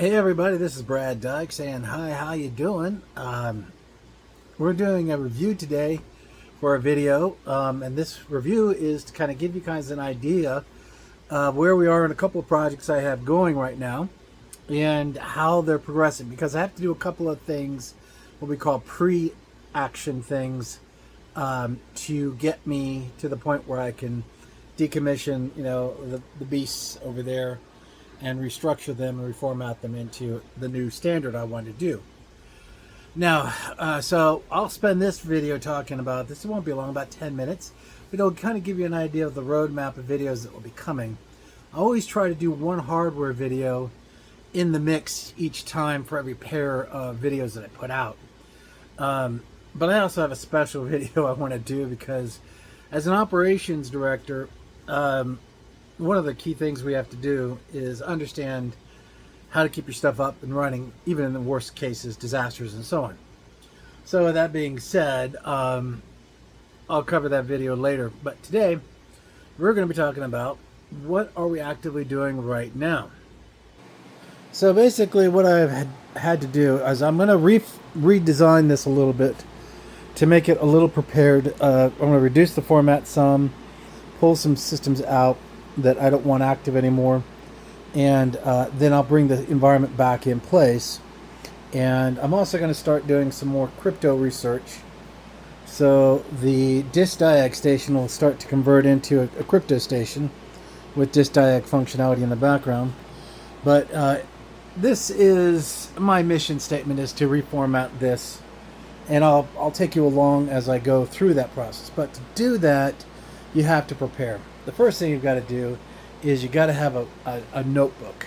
Hey everybody, this is Brad Dyke saying hi, how you doing? We're doing a review today for a video, and this review is to kind of give you guys an idea of where we are in a couple of projects I have going right now and how they're progressing, because I have to do a couple of things, what we call pre-action things, to get me to the point where I can decommission, the beasts over there and restructure them and reformat them into the new standard I want to do. Now, so I'll spend this video talking about this. It won't be long, about 10 minutes, but it'll kind of give you an idea of the roadmap of videos that will be coming. I always try to do one hardware video in the mix each time for every pair of videos that I put out. But I also have a special video I want to do because as an operations director, one of the key things we have to do is understand how to keep your stuff up and running, even in the worst cases, disasters and so on. So with that being said, I'll cover that video later. But today, we're going to be talking about what are we actively doing right now. So basically what I've had to do is I'm going to redesign this a little bit to make it a little prepared. I'm going to reduce the format some, pull some systems out that I don't want active anymore, and then I'll bring the environment back in place. And I'm also going to start doing some more crypto research, so the disk diag station will start to convert into a crypto station with disk diag functionality in the background. But this is my mission statement, is to reformat this, and I'll take you along as I go through that process. But to do that, you have to prepare. The first thing you've got to do is you got to have a notebook.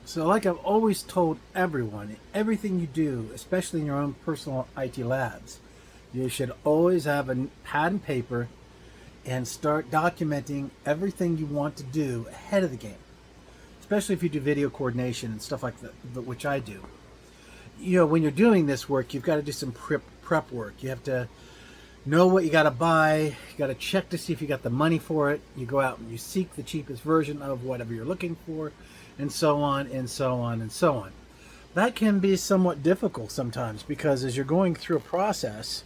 So like I've always told everyone, everything you do, especially in your own personal IT labs, you should always have a pad and paper and start documenting everything you want to do ahead of the game. Especially if you do video coordination and stuff like that, which I do. When you're doing this work, you've got to do some prep work. You have to know what you got to buy. You got to check to see if you got the money for it. You go out and you seek the cheapest version of whatever you're looking for, and so on and so on and so on. That can be somewhat difficult sometimes, because as you're going through a process,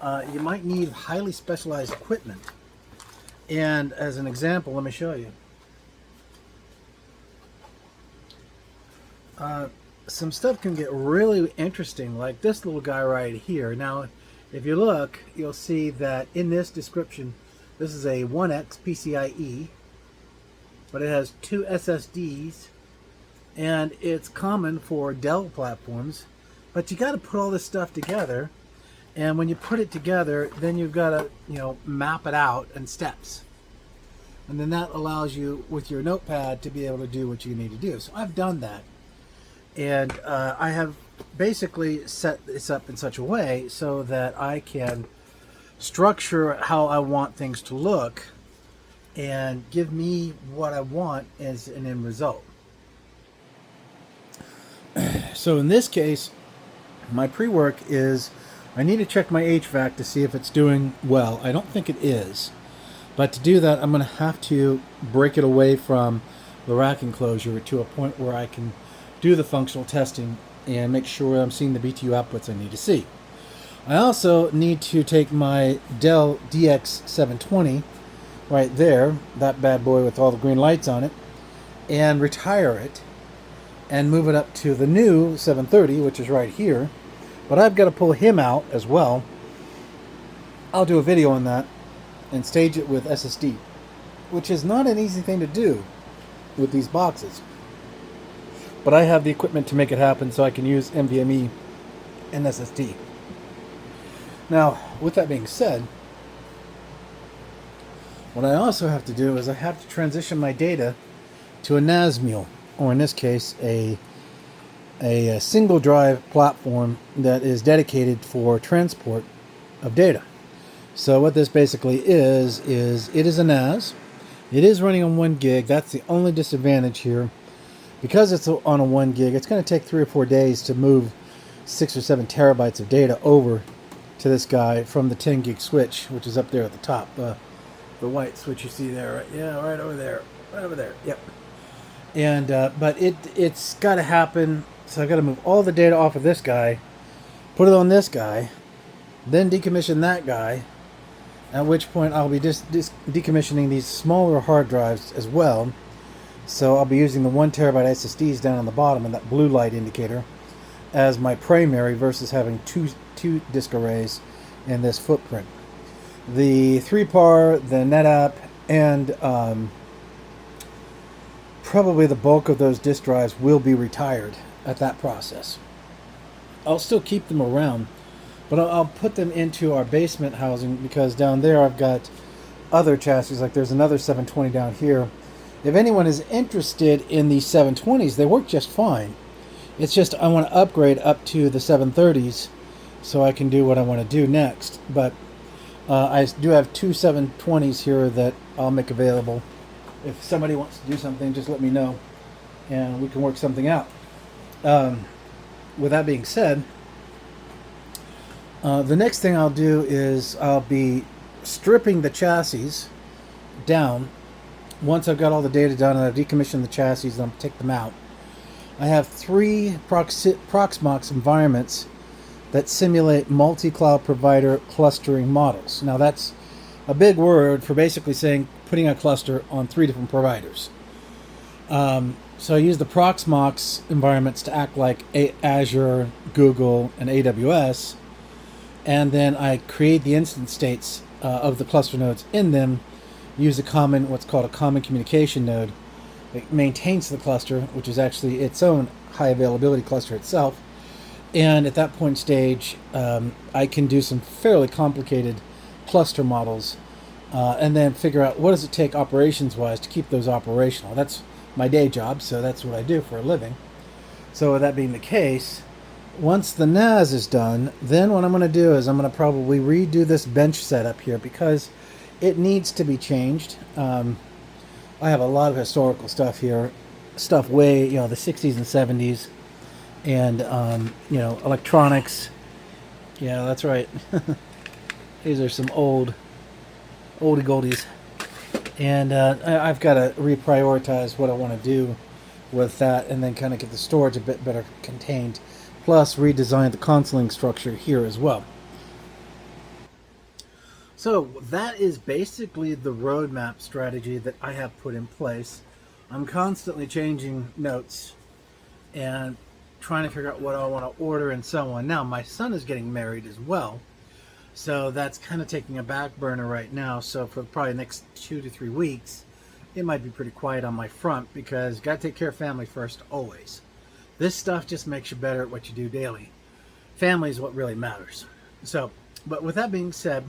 you might need highly specialized equipment. And as an example, let me show you. Some stuff can get really interesting, like this little guy right here. Now, if you look, you'll see that in this description, this is a 1X PCIe, but it has 2 SSDs, and it's common for Dell platforms. But you got to put all this stuff together, and when you put it together, then you've got to map it out in steps, and then that allows you with your notepad to be able to do what you need to do. So I've done that, and I have basically set this up in such a way so that I can structure how I want things to look and give me what I want as an end result. So in this case, my pre-work is I need to check my HVAC to see if it's doing well. I don't think it is, but to do that I'm going to have to break it away from the rack enclosure to a point where I can do the functional testing and make sure I'm seeing the BTU outputs I need to see. I also need to take my Dell DX720 right there, that bad boy with all the green lights on it, and retire it and move it up to the new 730, which is right here. But I've got to pull him out as well. I'll do a video on that and stage it with SSD, which is not an easy thing to do with these boxes. But I have the equipment to make it happen, so I can use NVMe and SSD. Now, with that being said, what I also have to do is I have to transition my data to a NAS mule, or in this case, a single drive platform that is dedicated for transport of data. So what this basically is it is a NAS. It is running on 1 gig. That's the only disadvantage here. Because it's on a 1 gig, it's going to take 3 or 4 days to move 6 or 7 terabytes of data over to this guy from the 10 gig switch, which is up there at the top. The white switch you see there, right? Yeah, right over there. Right over there, yep. And but it's got to happen. So I got to move all the data off of this guy, put it on this guy, then decommission that guy. At which point I'll be just decommissioning these smaller hard drives as well. So I'll be using the 1 TB SSDs down on the bottom and that blue light indicator as my primary versus having two disk arrays in this footprint. The 3PAR, the NetApp, and probably the bulk of those disk drives will be retired at that process. I'll still keep them around, but I'll put them into our basement housing because down there I've got other chassis. Like there's another 720 down here. If anyone is interested in these 720s, they work just fine. It's just I want to upgrade up to the 730s so I can do what I want to do next. But I do have two 720s here that I'll make available. If somebody wants to do something, just let me know and we can work something out. With that being said, the next thing I'll do is I'll be stripping the chassis down. Once I've got all the data done and I've decommissioned the chassis, then I'll take them out. I have 3 Proxmox environments that simulate multi-cloud provider clustering models. Now that's a big word for basically saying putting a cluster on 3 different providers. So I use the Proxmox environments to act like Azure, Google, and AWS, and then I create the instance states of the cluster nodes in them, use what's called a common communication node. It maintains the cluster, which is actually its own high availability cluster itself. And at that point stage, I can do some fairly complicated cluster models and then figure out what does it take operations-wise to keep those operational. That's my day job, so that's what I do for a living. So with that being the case, once the NAS is done, then what I'm going to do is I'm going to probably redo this bench setup here because it needs to be changed. I have a lot of historical stuff here, stuff way, the 60s and 70s, and electronics. Yeah, that's right. These are some oldie goldies, and I've got to reprioritize what I want to do with that, and then kind of get the storage a bit better contained. Plus, redesign the consoling structure here as well. So that is basically the roadmap strategy that I have put in place. I'm constantly changing notes and trying to figure out what I want to order and so on. Now, my son is getting married as well, so that's kind of taking a back burner right now. So for probably the next 2 to 3 weeks, it might be pretty quiet on my front because got to take care of family first always. This stuff just makes you better at what you do daily. Family is what really matters. So, but with that being said,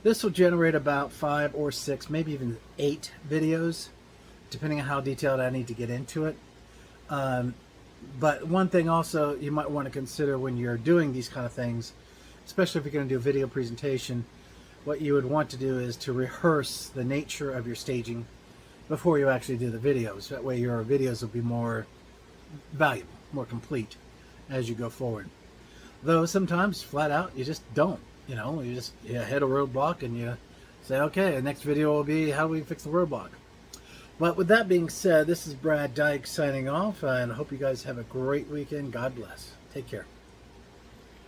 this will generate about 5 or 6, maybe even 8 videos, depending on how detailed I need to get into it. But one thing also you might want to consider when you're doing these kind of things, especially if you're going to do a video presentation, what you would want to do is to rehearse the nature of your staging before you actually do the videos. That way your videos will be more valuable, more complete as you go forward. Though sometimes flat out you just don't. You hit a roadblock and you say, okay, the next video will be how we fix the roadblock. But with that being said, this is Brad Dyke signing off, and I hope you guys have a great weekend. God bless. Take care.